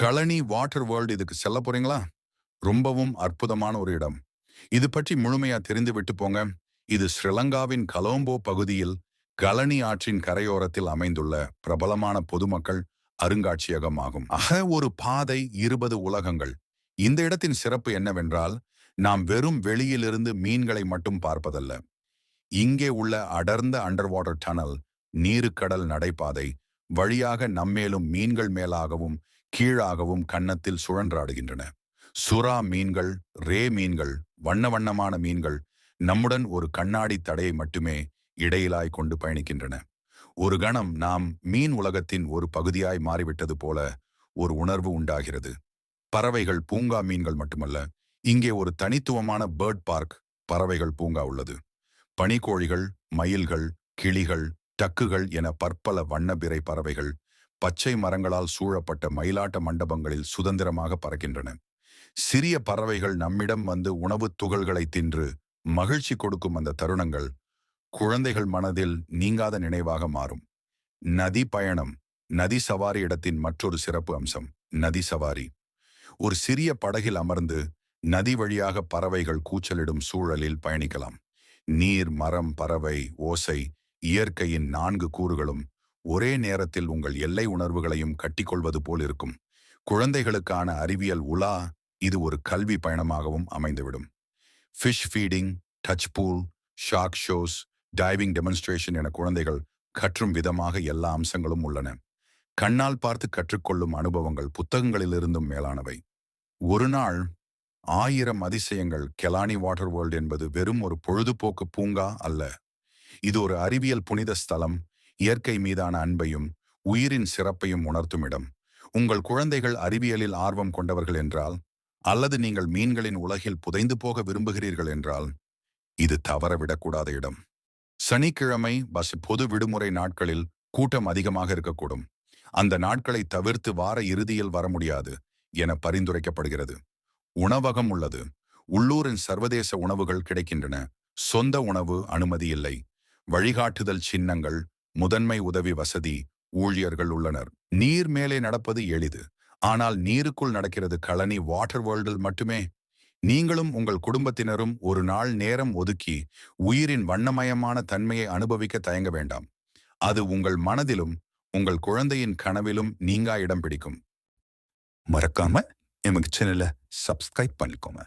கழனி water world இதுக்கு செல்ல போறீங்களா? ரொம்பவும் அற்புதமான ஒரு இடம். இது பற்றி முழுமையா தெரிந்து விட்டு போங்க. இது ஸ்ரீலங்காவின் கலோம்போ பகுதியில் கழனி ஆற்றின் கரையோரத்தில் அமைந்துள்ள பிரபலமான பொதுமக்கள் அருங்காட்சியகம் ஆகும். ஒரு பாதை 20 உலகங்கள். இந்த இடத்தின் சிறப்பு என்னவென்றால், நாம் வெறும் வெளியிலிருந்து மீன்களை மட்டும் பார்ப்பதல்ல. இங்கே உள்ள அடர்ந்த அண்டர் வாட்டர் டனல், நீருக்கடல் நடைபாதை வழியாக நம்மேலும் மீன்கள் மேலாகவும் கீழாகவும் கன்னத்தில் சுழன்றாடுகின்றன. சுறா மீன்கள், ரே மீன்கள், வண்ண வண்ணமான மீன்கள் நம்முடன் ஒரு கண்ணாடி தடையை மட்டுமே இடையிலாய் கொண்டு பயணிக்கின்றன. ஒரு கணம் நாம் மீன் உலகத்தின் ஒரு பகுதியாய் மாறிவிட்டது போல ஒரு உணர்வு உண்டாகிறது. பறவைகள் பூங்கா மீன்கள் மட்டுமல்ல, இங்கே ஒரு தனித்துவமான பேர்ட் பார்க் பறவைகள் பூங்கா உள்ளது. பனிக்கோழிகள், மயில்கள், கிளிகள், டக்குகள் என பற்பல வண்ணபிறை பறவைகள் பச்சை மரங்களால் சூழப்பட்ட மயிலாட்ட மண்டபங்களில் சுதந்திரமாக பறக்கின்றன. சிறிய பறவைகள் நம்மிடம் வந்து உணவுத் துகள்களை தின்று மகிழ்ச்சி கொடுக்கும் அந்த தருணங்கள் குழந்தைகள் மனதில் நீங்காத நினைவாக மாறும். நதி பயணம். நதி சவாரி இடத்தின் மற்றொரு சிறப்பு அம்சம் நதி சவாரி. ஒரு சிறிய படகில் அமர்ந்து நதி வழியாக பறவைகள் கூச்சலிடும் சூழலில் பயணிக்கலாம். நீர், மரம், பறவை, ஓசை, இயற்கையின் 4 கூறுகளும் ஒரே நேரத்தில் உங்கள் எல்லை உணர்வுகளையும் கட்டிக்கொள்வது போல் இருக்கும். குழந்தைகளுக்கான அறிவியல் உலா இது ஒரு கல்வி பயணமாகவும் அமைந்துவிடும். Fish feeding, touch pool, shark shows, diving demonstration என குழந்தைகள் கற்றும் விதமாக எல்லா அம்சங்களும் உள்ளன. கண்ணால் பார்த்து கற்றுக்கொள்ளும் அனுபவங்கள் புத்தகங்களிலிருந்தும் மேலானவை. ஒரு நாள் 1000 அதிசயங்கள். கெலானி வாட்டர் வேர்ல்டு என்பது வெறும் ஒரு பொழுதுபோக்கு பூங்கா அல்ல. இது ஒரு அறிவியல் புனித ஸ்தலம், இயற்கை மீதான அன்பையும் உயிரின் சிறப்பையும் உணர்த்தும் இடம். உங்கள் குழந்தைகள் அறிவியலில் ஆர்வம் கொண்டவர்கள் என்றால், அல்லது நீங்கள் மீன்களின் உலகில் புதைந்து போக விரும்புகிறீர்கள் என்றால், இது தவறவிடக்கூடாத இடம். சனிக்கிழமை பொது விடுமுறை நாட்களில் கூட்டம் அதிகமாக இருக்கக்கூடும். அந்த நாட்களை தவிர்த்து வார இறுதியில் வர முடியாது என பரிந்துரைக்கப்படுகிறது. உணவகம் உள்ளது. உள்ளூரின் சர்வதேச உணவுகள் கிடைக்கின்றன. சொந்த உணவு அனுமதி இல்லை. வழிகாட்டுதல் சின்னங்கள், முதன்மை உதவி வசதி, ஊழியர்கள் உள்ளனர். நீர் மேலே நடப்பது எளிது. ஆனால் நீருக்குள் நடக்கிறது கழனி வாட்டர் வேர்ல்டில் மட்டுமே. நீங்களும் உங்கள் குடும்பத்தினரும் ஒரு நாள் நேரம் ஒதுக்கி உயிரின் வண்ணமயமான தன்மையை அனுபவிக்க தயங்க வேண்டாம். அது உங்கள் மனதிலும் உங்கள் குழந்தையின் கனவிலும் நீங்கா இடம் பிடிக்கும். மறக்காம எமக்கு சேனலை சப்ஸ்கிரைப் பண்ணிக்கோங்க.